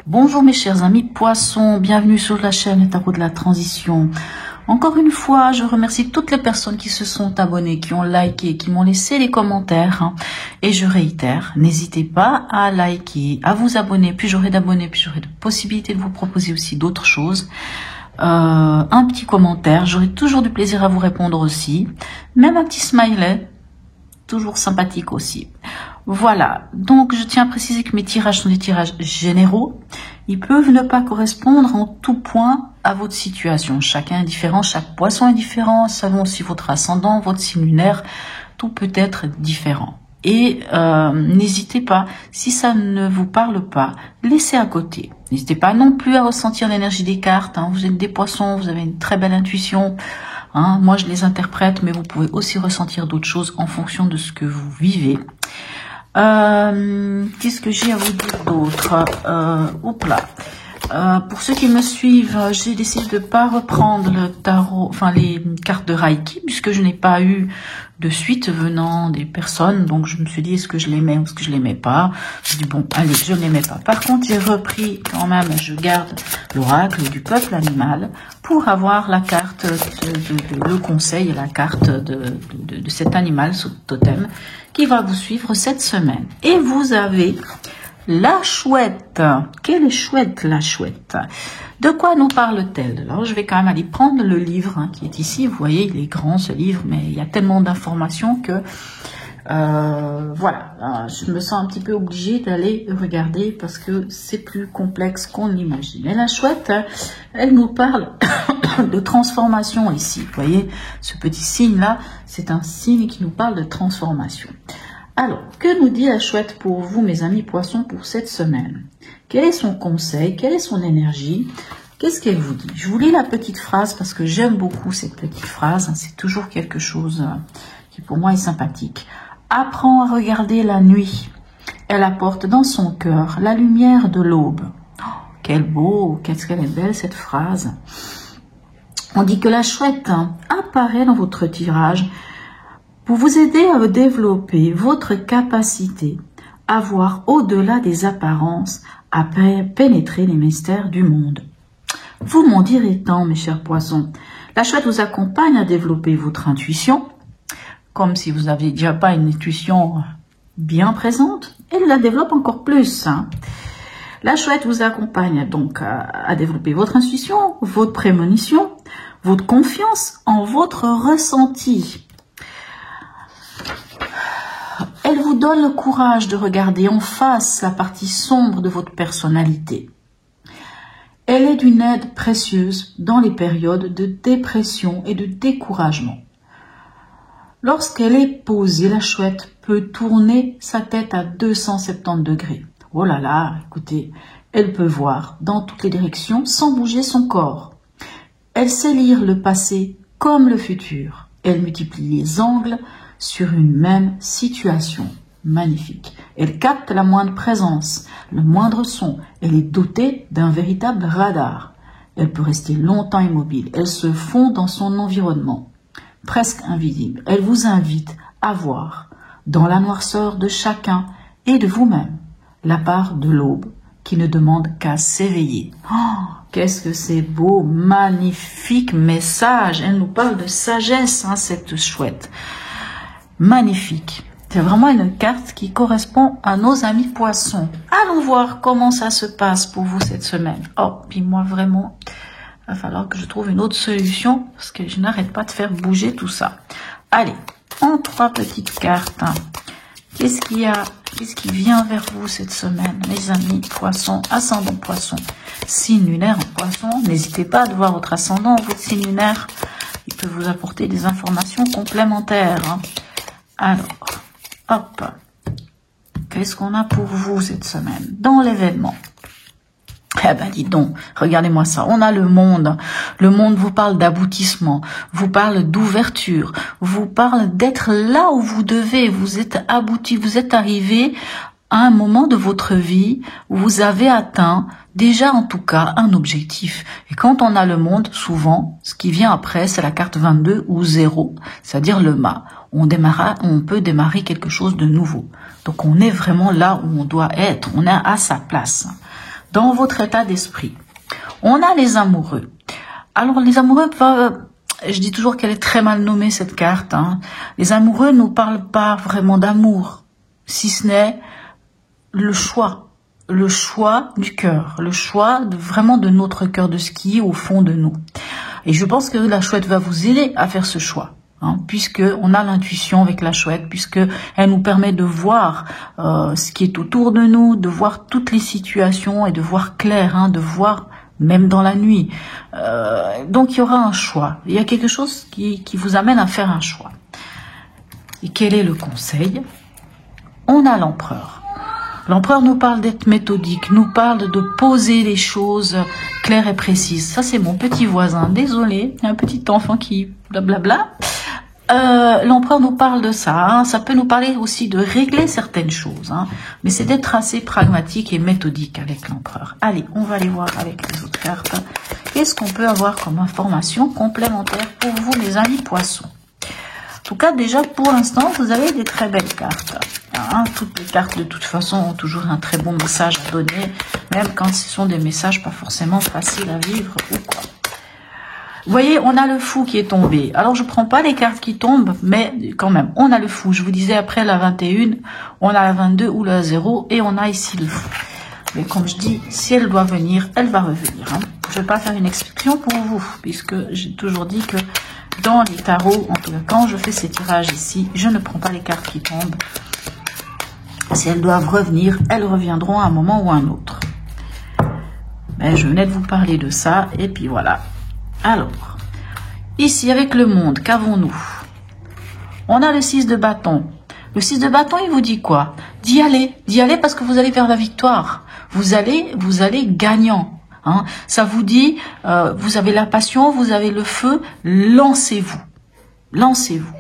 Bonjour mes chers amis poissons, bienvenue sur la chaîne Tarot de la Transition. Encore une fois, je remercie toutes les personnes qui se sont abonnées, qui ont liké, qui m'ont laissé les commentaires. Et je réitère, n'hésitez pas à liker, à vous abonner. Plus j'aurai d'abonnés, plus j'aurai de possibilités de vous proposer aussi d'autres choses. Un petit commentaire, j'aurai toujours du plaisir à vous répondre aussi. Même un petit smiley, toujours sympathique aussi. Voilà, donc je tiens à préciser que mes tirages sont des tirages généraux. Ils peuvent ne pas correspondre en tout point à votre situation. Chacun est différent, chaque poisson est différent, selon aussi votre ascendant, votre signe lunaire, tout peut être différent. Et n'hésitez pas, si ça ne vous parle pas, laissez à côté. N'hésitez pas non plus à ressentir l'énergie des cartes. Vous êtes des poissons, vous avez une très belle intuition. Moi, je les interprète, mais vous pouvez aussi ressentir d'autres choses en fonction de ce que vous vivez. Qu'est-ce que j'ai à vous dire d'autre? Pour ceux qui me suivent, j'ai décidé de pas reprendre le tarot, enfin les cartes de Reiki, puisque je n'ai pas eu de suite venant des personnes. Donc je me suis dit, est-ce que je l'aimais ou est-ce que je l'aimais pas? Je dis bon, allez, je ne l'aimais pas. Par contre, j'ai repris quand même, je garde l'oracle du peuple animal pour avoir la carte le conseil et la carte de cet animal, ce totem, qui va vous suivre cette semaine. Et vous avez la chouette. Quelle est chouette, la chouette? De quoi nous parle-t-elle? Alors, je vais quand même aller prendre le livre qui est ici. Vous voyez, il est grand ce livre, mais il y a tellement d'informations que voilà, je me sens un petit peu obligée d'aller regarder parce que c'est plus complexe qu'on l'imagine. Et la chouette, elle nous parle de transformation ici. Vous voyez, ce petit signe-là, c'est un signe qui nous parle de transformation. Alors, que nous dit la chouette pour vous, mes amis poissons, pour cette semaine? Quel est son conseil? Quelle est son énergie? Qu'est-ce qu'elle vous dit? Je vous lis la petite phrase parce que j'aime beaucoup cette petite phrase. C'est toujours quelque chose qui pour moi est sympathique. Apprends à regarder la nuit. Elle apporte dans son cœur la lumière de l'aube. Oh, quel beau, qu'est-ce qu'elle est belle cette phrase. On dit que la chouette apparaît dans votre tirage pour vous aider à développer votre capacité à voir au-delà des apparences, à pénétrer les mystères du monde. Vous m'en direz tant, mes chers poissons. La chouette vous accompagne à développer votre intuition, comme si vous n'aviez déjà pas une intuition bien présente, elle la développe encore plus. La chouette vous accompagne donc à développer votre intuition, votre prémonition, votre confiance en votre ressenti. Elle vous donne le courage de regarder en face la partie sombre de votre personnalité. Elle est d'une aide précieuse dans les périodes de dépression et de découragement. Lorsqu'elle est posée, la chouette peut tourner sa tête à 270 degrés. Oh là là, écoutez, elle peut voir dans toutes les directions sans bouger son corps. Elle sait lire le passé comme le futur. Elle multiplie les angles sur une même situation. Magnifique. Elle capte la moindre présence, le moindre son. Elle est dotée d'un véritable radar. Elle peut rester longtemps immobile. Elle se fond dans son environnement, presque invisible. Elle vous invite à voir, dans la noirceur de chacun et de vous-même, la part de l'aube qui ne demande qu'à s'éveiller. Oh, qu'est-ce que c'est beau, magnifique message. Elle nous parle de sagesse, cette chouette. Magnifique. C'est vraiment une carte qui correspond à nos amis poissons. Allons voir comment ça se passe pour vous cette semaine. Oh, puis moi vraiment, il va falloir que je trouve une autre solution parce que je n'arrête pas de faire bouger tout ça. Allez, en 3 petites cartes. Qu'est-ce qu'il y a? Qu'est-ce qui vient vers vous cette semaine, mes amis poissons, ascendant poisson, signe lunaire en poisson? N'hésitez pas à voir votre ascendant, votre signe lunaire. Il peut vous apporter des informations complémentaires. Alors, hop, qu'est-ce qu'on a pour vous cette semaine dans l'événement? Eh ben, dites donc, regardez-moi ça. On a le monde. Le monde vous parle d'aboutissement, vous parle d'ouverture, vous parle d'être là où vous devez. Vous êtes abouti, vous êtes arrivé à un moment de votre vie où vous avez atteint déjà en tout cas un objectif. Et quand on a le monde, souvent, ce qui vient après, c'est la carte 22 ou 0, c'est-à-dire le mât. On peut démarrer quelque chose de nouveau. Donc on est vraiment là où on doit être, on est à sa place, dans votre état d'esprit. On a les amoureux. Alors les amoureux, je dis toujours qu'elle est très mal nommée cette carte. Les amoureux ne nous parlent pas vraiment d'amour, si ce n'est le choix du cœur, le choix vraiment de notre cœur, de ce qui est au fond de nous. Et je pense que la chouette va vous aider à faire ce choix, puisque on a l'intuition avec la chouette, puisque elle nous permet de voir ce qui est autour de nous, de voir toutes les situations et de voir clair, de voir même dans la nuit. Donc il y aura un choix. Il y a quelque chose qui vous amène à faire un choix. Et quel est le conseil? On a l'empereur. L'empereur nous parle d'être méthodique, nous parle de poser les choses claires et précises. Ça, c'est mon petit voisin. Désolé, il y a un petit enfant qui blablabla. L'empereur nous parle de ça. Ça peut nous parler aussi de régler certaines choses. Mais c'est d'être assez pragmatique et méthodique avec l'empereur. Allez, on va aller voir avec les autres cartes. Qu'est-ce qu'on peut avoir comme information complémentaire pour vous, les amis poissons? En tout cas, déjà, pour l'instant, vous avez des très belles cartes. Toutes les cartes, de toute façon, ont toujours un très bon message à donner, même quand ce sont des messages pas forcément faciles à vivre ou quoi. Vous voyez, on a le fou qui est tombé. Alors, je prends pas les cartes qui tombent, mais quand même, on a le fou. Je vous disais, après la 21, on a la 22 ou la 0, et on a ici le fou. Mais comme je dis, si elle doit venir, elle va revenir. Je vais pas faire une explication pour vous, puisque j'ai toujours dit que dans les tarots, en tout cas, quand je fais ces tirages ici, je ne prends pas les cartes qui tombent. Si elles doivent revenir, elles reviendront à un moment ou à un autre. Ben, je venais de vous parler de ça, et puis voilà. Alors, ici, avec le monde, qu'avons-nous? On a le 6 de bâton. Le 6 de bâton, il vous dit quoi? D'y aller parce que vous allez vers la victoire. Vous allez gagnant. Ça vous dit, vous avez la passion, vous avez le feu, lancez-vous. Lancez-vous.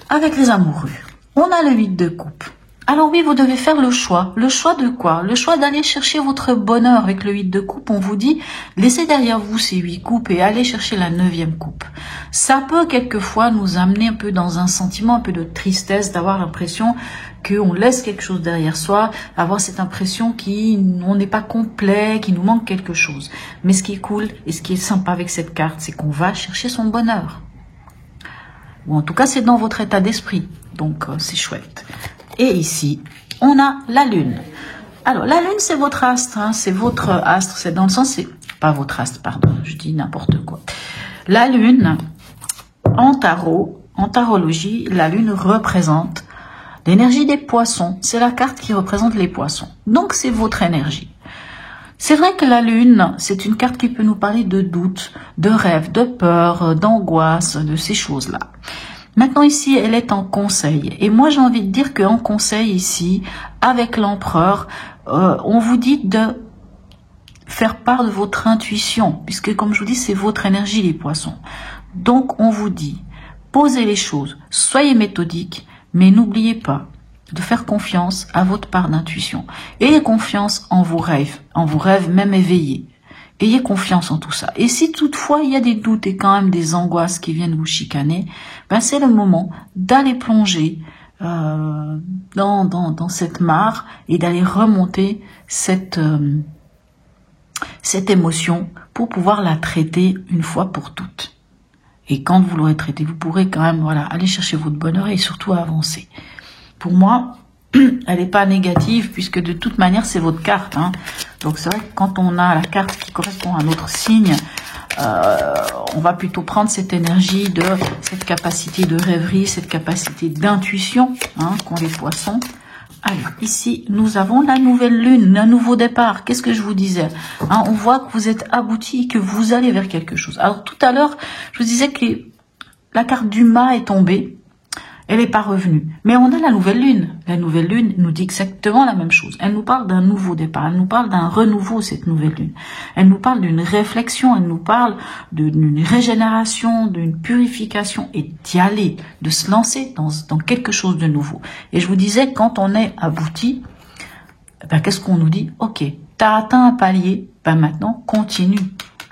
Avec les amoureux. On a le 8 de coupe. Alors oui, vous devez faire le choix. Le choix de quoi? Le choix d'aller chercher votre bonheur. Avec le 8 de coupe, on vous dit, laissez derrière vous ces 8 coupes et allez chercher la 9e coupe. Ça peut quelquefois nous amener un peu dans un sentiment, un peu de tristesse, d'avoir l'impression qu'on laisse quelque chose derrière soi, avoir cette impression qu'on n'est pas complet, qu'il nous manque quelque chose. Mais ce qui est cool et ce qui est sympa avec cette carte, c'est qu'on va chercher son bonheur. Ou en tout cas, c'est dans votre état d'esprit. Donc, c'est chouette. Et ici, on a la lune. Alors, la lune, c'est votre astre. C'est votre astre. C'est dans le sens, c'est pas votre astre, pardon. Je dis n'importe quoi. La lune, en tarot, en tarologie, la lune représente l'énergie des poissons. C'est la carte qui représente les poissons. Donc, c'est votre énergie. C'est vrai que la lune, c'est une carte qui peut nous parler de doute, de rêve, de peur, d'angoisse, de ces choses-là. Maintenant ici, elle est en conseil. Et moi, j'ai envie de dire qu'en conseil ici, avec l'empereur, on vous dit de faire part de votre intuition. Puisque comme je vous dis, c'est votre énergie, les poissons. Donc, on vous dit, posez les choses, soyez méthodique, mais n'oubliez pas de faire confiance à votre part d'intuition. Ayez confiance en vos rêves même éveillés. Ayez confiance en tout ça. Et si toutefois il y a des doutes et quand même des angoisses qui viennent vous chicaner, ben c'est le moment d'aller plonger dans cette mare et d'aller remonter cette émotion pour pouvoir la traiter une fois pour toutes. Et quand vous l'aurez traitée, vous pourrez quand même aller chercher votre bonheur et surtout avancer. Pour moi, elle n'est pas négative puisque de toute manière c'est votre carte. Donc c'est vrai que quand on a la carte qui correspond à notre signe, on va plutôt prendre cette énergie de cette capacité de rêverie, cette capacité d'intuition qu'ont les poissons. Alors ici nous avons la nouvelle lune, un nouveau départ. Qu'est-ce que je vous disais? On voit que vous êtes abouti, que vous allez vers quelque chose. Alors tout à l'heure je vous disais que la carte du mât est tombée. Elle n'est pas revenue. Mais on a la nouvelle lune. La nouvelle lune nous dit exactement la même chose. Elle nous parle d'un nouveau départ. Elle nous parle d'un renouveau, cette nouvelle lune. Elle nous parle d'une réflexion. Elle nous parle d'une régénération, d'une purification et d'y aller, de se lancer dans quelque chose de nouveau. Et je vous disais, quand on est abouti, ben, qu'est-ce qu'on nous dit? Ok, tu as atteint un palier, ben maintenant, continue.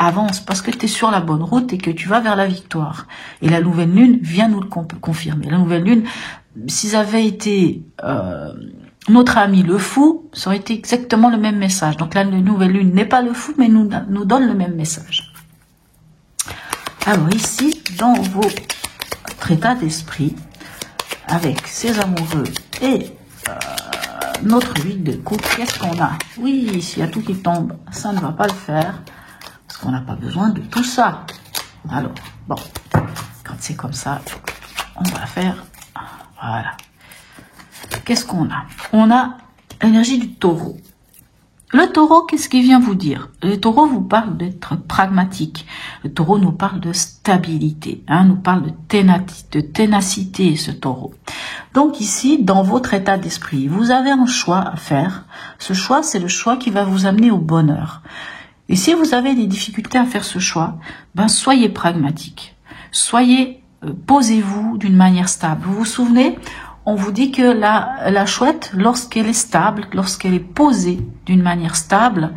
Avance, parce que tu es sur la bonne route et que tu vas vers la victoire. Et la nouvelle lune vient nous le confirmer. La nouvelle lune, si ça avait été notre ami le fou, ça aurait été exactement le même message. Donc la nouvelle lune n'est pas le fou, mais nous donne le même message. Alors ici, dans votre état d'esprit, avec ces amoureux et notre huile de coupe, qu'est-ce qu'on a? Oui, s'il y a tout qui tombe, ça ne va pas le faire. Parce qu'on n'a pas besoin de tout ça. Alors, bon, quand c'est comme ça, on va faire, voilà. Qu'est-ce qu'on a? On a l'énergie du taureau. Le taureau, qu'est-ce qu'il vient vous dire? Le taureau vous parle d'être pragmatique. Le taureau nous parle de stabilité, nous parle de ténacité, ce taureau. Donc ici, dans votre état d'esprit, vous avez un choix à faire. Ce choix, c'est le choix qui va vous amener au bonheur. Et si vous avez des difficultés à faire ce choix, ben soyez pragmatique. Posez-vous d'une manière stable. Vous vous souvenez, on vous dit que la chouette, lorsqu'elle est stable, lorsqu'elle est posée d'une manière stable,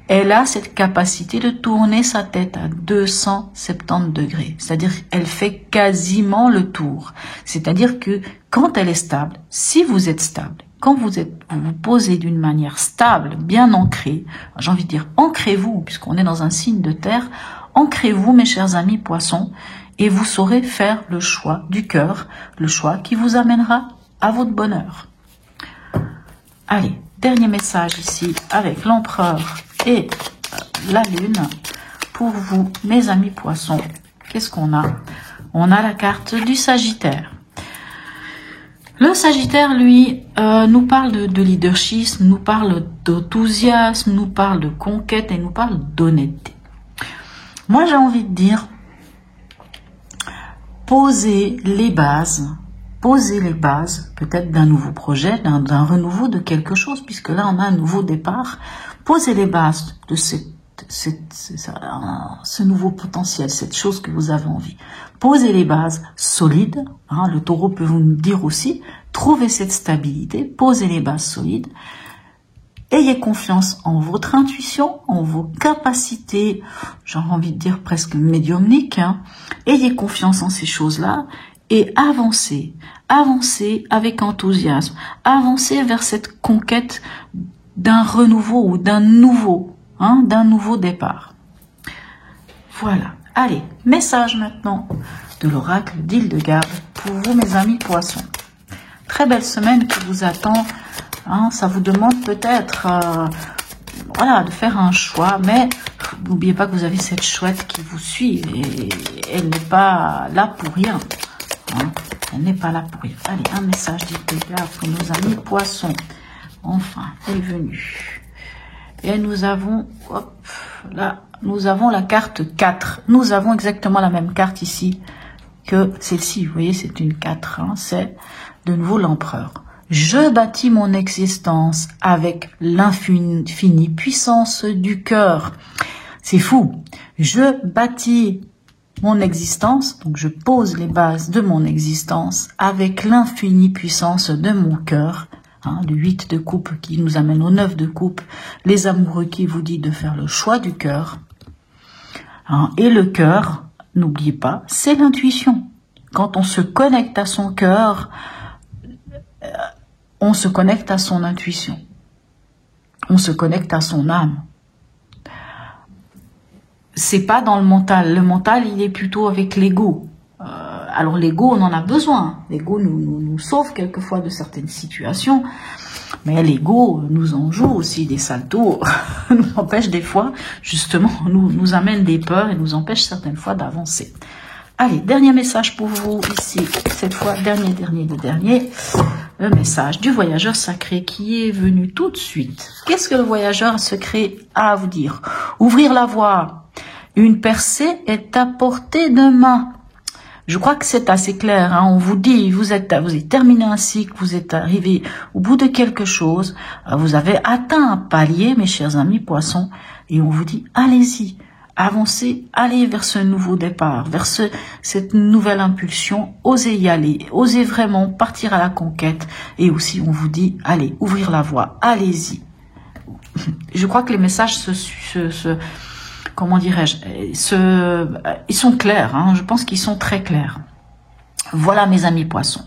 elle a cette capacité de tourner sa tête à 270 degrés. C'est-à-dire qu'elle fait quasiment le tour. C'est-à-dire que quand elle est stable, si vous êtes stable, quand vous vous posez d'une manière stable, bien ancrée, j'ai envie de dire ancrez-vous, puisqu'on est dans un signe de terre, ancrez-vous mes chers amis poissons, et vous saurez faire le choix du cœur, le choix qui vous amènera à votre bonheur. Allez, dernier message ici avec l'empereur et la lune pour vous mes amis poissons. Qu'est-ce qu'on a? On a la carte du Sagittaire. Le Sagittaire, lui, nous parle de leadership, nous parle d'enthousiasme, nous parle de conquête et nous parle d'honnêteté. Moi, j'ai envie de dire, posez les bases peut-être d'un nouveau projet, d'un renouveau de quelque chose, puisque là, on a un nouveau départ. Posez les bases de ce nouveau potentiel, cette chose que vous avez envie. Posez les bases solides, le taureau peut vous dire aussi, trouvez cette stabilité, posez les bases solides, ayez confiance en votre intuition, en vos capacités, j'ai envie de dire presque médiumniques, ayez confiance en ces choses-là et avancez avec enthousiasme, avancez vers cette conquête d'un renouveau ou d'un nouveau départ. Voilà. Allez, message maintenant de l'oracle d'Hildegarde pour vous, mes amis poissons. Très belle semaine qui vous attend. Ça vous demande peut-être de faire un choix, mais n'oubliez pas que vous avez cette chouette qui vous suit et elle n'est pas là pour rien. Elle n'est pas là pour rien. Allez, un message d'Hildegarde pour nos amis poissons. Enfin, elle est venue. Et nous avons, nous avons la carte 4. Nous avons exactement la même carte ici que celle-ci. Vous voyez, c'est une 4. C'est de nouveau l'empereur. Je bâtis mon existence avec l'infinie puissance du cœur. C'est fou. Je bâtis mon existence, donc je pose les bases de mon existence avec l'infinie puissance de mon cœur. Le 8 de coupe qui nous amène au 9 de coupe, les amoureux qui vous dit de faire le choix du cœur. Et le cœur, n'oubliez pas, c'est l'intuition. Quand on se connecte à son cœur, on se connecte à son intuition. On se connecte à son âme. C'est pas dans le mental. Le mental, il est plutôt avec l'ego. Alors l'ego, on en a besoin. L'ego nous sauve quelquefois de certaines situations. Mais l'ego nous en joue aussi des sales tours. Nous empêche des fois, justement, nous amène des peurs et nous empêche certaines fois d'avancer. Allez, dernier message pour vous ici. Cette fois, dernier. Le message du voyageur sacré qui est venu tout de suite. Qu'est-ce que le voyageur sacré a à vous dire? Ouvrir la voie. Une percée est à portée de main. Je crois que c'est assez clair. Hein. On vous dit, vous avez terminé un cycle, vous êtes arrivé au bout de quelque chose, vous avez atteint un palier, mes chers amis poissons, et on vous dit, allez-y, avancez, allez vers ce nouveau départ, vers cette nouvelle impulsion, osez y aller, osez vraiment partir à la conquête, et aussi on vous dit, allez, ouvrir la voie, allez-y. Je crois que les messages comment dirais-je, ils sont clairs, hein, je pense qu'ils sont très clairs. Voilà mes amis poissons.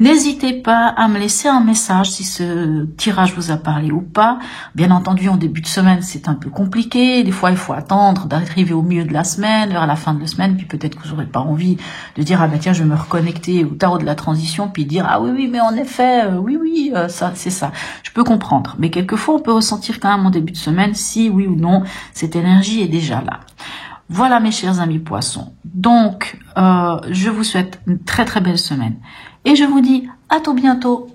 N'hésitez pas à me laisser un message si ce tirage vous a parlé ou pas. Bien entendu, en début de semaine, c'est un peu compliqué. Des fois, il faut attendre d'arriver au milieu de la semaine, vers la fin de la semaine, puis peut-être que vous n'aurez pas envie de dire « Ah ben tiens, je vais me reconnecter au tarot de la transition », puis dire « Ah oui, mais en effet, oui, ça, c'est ça ». Je peux comprendre. Mais quelquefois, on peut ressentir quand même en début de semaine si, oui ou non, cette énergie est déjà là. Voilà mes chers amis poissons. Donc, je vous souhaite une très très belle semaine. Et je vous dis à tout bientôt.